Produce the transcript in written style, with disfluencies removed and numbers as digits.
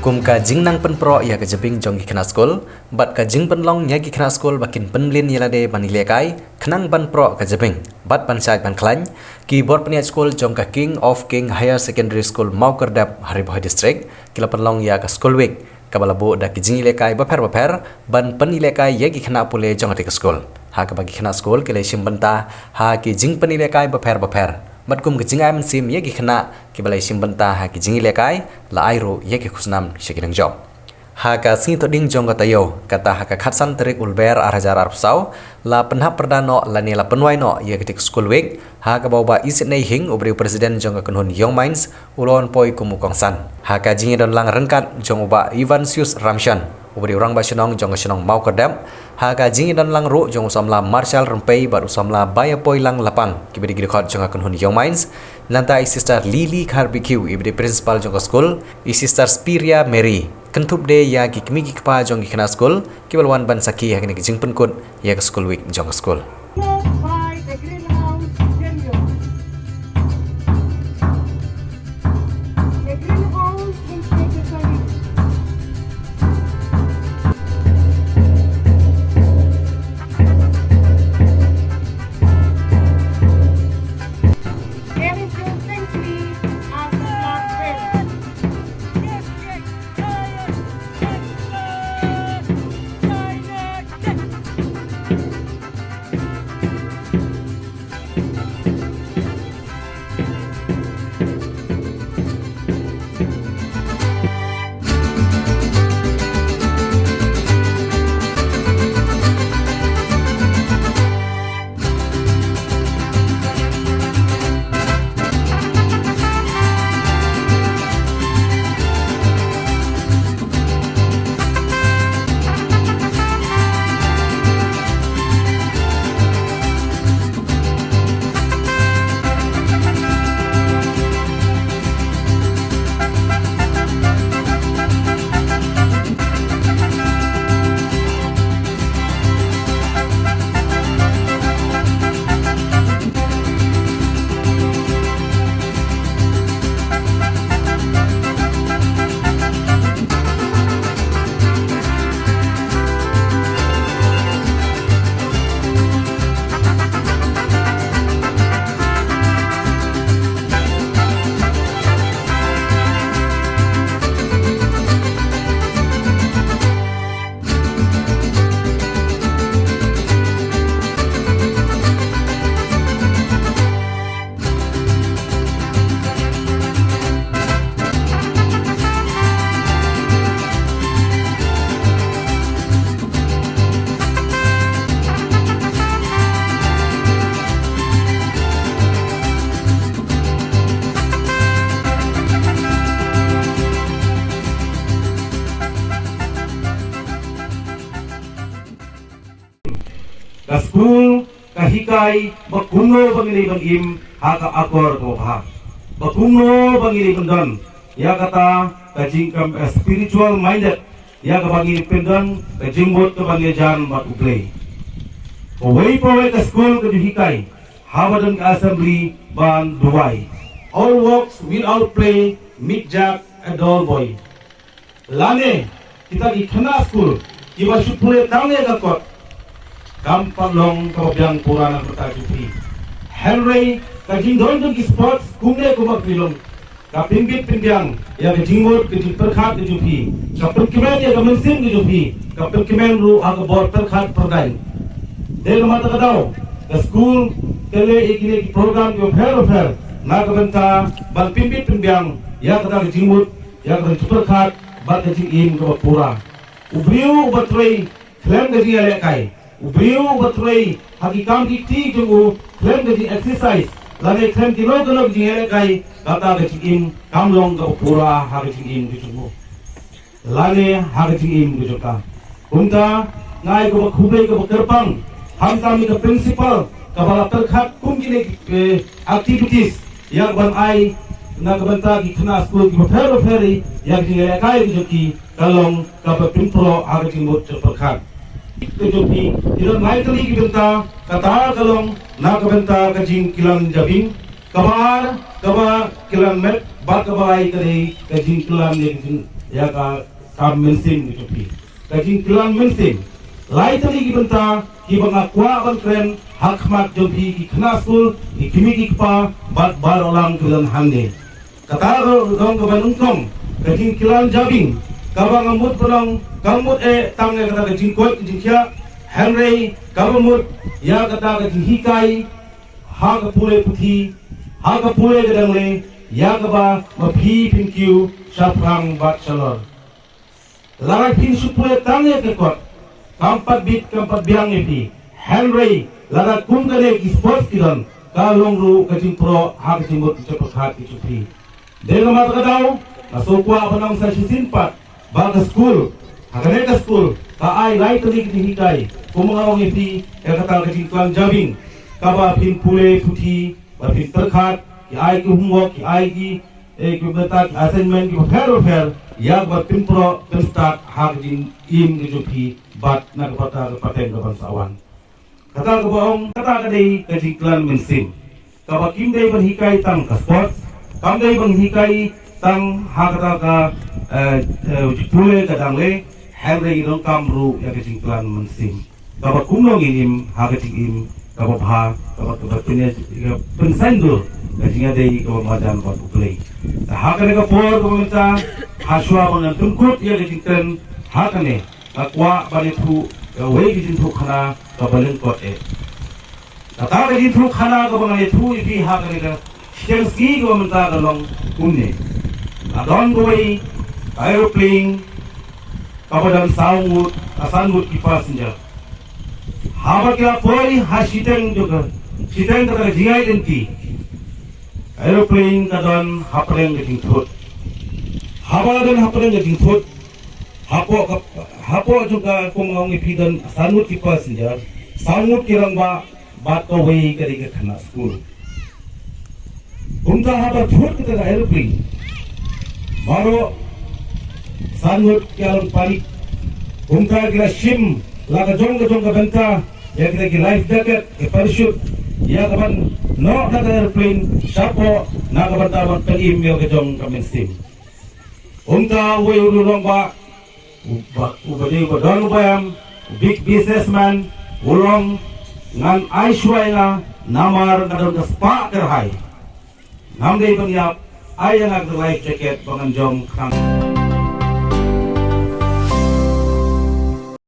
Kum ka jing nang pen pro ya ka jeping jong ki khana school bat ka jing pen long nya ki khana school bakin penlin yelade banile kai khnang ban pro ka jeping bat panchayat ban khlain ki board pania school jong ka King of King Higher Secondary School Maukerdap Haribhoi district kila pen long ya ka school week kabalabu da ki jing ile kai baper ban pen ile kai ya ki khana pule jong ati ka school ha ka bagi khana school kile simbanta ha ki jing pen ile kai baper mat kum ke jingai men sim ye ki khana ki balai sim banta ha ki jingi lekai la airo ye ki khusnam shekirang job ha ka sing to ding jong ka tayo kata ha ka khatsan terik ulber arhajar arpsau la penhap perdano la ni la penwai no ye ki school week ha ka bawa isit nei hing ubri presiden jong ka kunhun young minds ulon poi kumu kongsan ha ka jingi don lang rengkat jong uba Ivansius Ramshan ubri orang basionong jong ka Maukerdap ha ka jingi dan lang ru jong usamla Marshall Rempei bar usamla baya poi lang lapang kibidi gidkhot jong ka kunhun young minds lantai sister Lily Barbecue ibdi principal jong ka school sister Spiria Mary kentup de ya ki kimi ki kpa jong ki khana school kibalwan ban saki ha ki jing penkut ya ka school week jong ka school School kahikai bakuno bangili bangim haka akor toha bakuno bangili bendan ya kata kajing kam spiritual minded ya ka bangili pendan kajing bot ka bangili jan bat uplay pawai ka school ka hikai hawadan ka assembly ban duwai all works without play meet jack a doll boy lane kita di khana school kiba supule tangne ka kot gampang long kabyang purana bertajupi Henry kajing don di sports kumne kumak pilong kapimbit pimbyang ya kajing mot kajing perkhat kejupi kapel kimen ya kamensim kejupi kapel kimen ru aga bor perkhat perdain del mata kadau ke school kele ikine program yo fair na kabenta bal pimbit pimbyang ya kata kajing mot ya kajing perkhat bal kajing im ke pura ubriu batrei klem kajing ale kai ubriu batrei hakikam ki ti jungu klem gaji exercise lane klem ki lo galo gaji hele kai kata gaji im kamlong ga pura ha gaji im di jungu lane ha gaji im di joka unta ngai ko khubei ko kerpang ham kami ke principal kabala terkhat kum ki activities yang ban ai na kabanta ki khana school ki feri yang ki hele kai di joki kalong ka pimpro ha gaji mot terkhat kejopi tidak naik kali kita kata kalong na kabenta kajing kilan jabing kabar kilan met bat kabai kali kajing kilan ya ka mensim gitu pi kajing kelan mensim lai tali ki benta ki banga kwa ban kren hak mak jompi ki khna school ki kimi ki pa bat bar olang kelan hande kata dong ke banung kong kajing kelan jabing kabang amut penong kamut tang kata kajing kot kajing kia Henry kabamut ya kata kajing hikai ha ka pule puthi ha ka pule gadang le ya ka ba ma phi pin kiu saprang bat salor larai pin supule tange ke kot kampat bit kampat biang epi Henry lara kum kale ki sport kidan ka long ru kajing pro ha kajing mut cepat hat ki chupi de ma ta dau na so kwa banang sa simpat ba ka school hagane ka school ka ai lai tali ki hikai kumangawang epi ya kata kajing klan jabing kaba pin pule puthi ba pin terkhat ki ai ki homework ki ai ki ki beta ki assignment ki fair ya ba pin pro pin start ha kajing im ki chupi bat na kapata paten ka bansawan kata ka baong kata ka dei kajing klan mensim kaba kim dei ban hikai tang ka sports kam dei ban hikai tang ha kata ka pule ka dangle Henry dong kamru ya kajing klan mensim kaba kumno ginim ha kajing im kaba bha kaba punya pensandur kajing dei kaba madan bat play ha kane ka por kaba minta haswa bangan tungkut ya kajing klan ha kane akwa bani thu wei kajing thu khana kaba lengkot kata kajing thu khana kaba ngane thu ipi ha kane ka Shelski kaba minta kalong kunne adon goi aeroplane kabadan saungut asangut ki passenger haba kira pori hasiteng juga siteng kata jingai denti aeroplane kadon hapreng ke thut haba dan hapreng ke thut hapo juga kumangong ipidan asangut ki passenger saungut kirang ba bat ko wei kari ke khana school unta haba thut ke aeroplane maro sangut kialang panik unta kira shim laga jong ka benta ya kita ki life jacket ke parachute ya kapan no na airplane sapo na kapan taban pelim yo ke jong ka mensim unta we ulong ba ubade ko don bayam big businessman ulong ngan aishwaina namar kadon ka spa kerhai namde bangyap ay yang life jacket bangan jong kang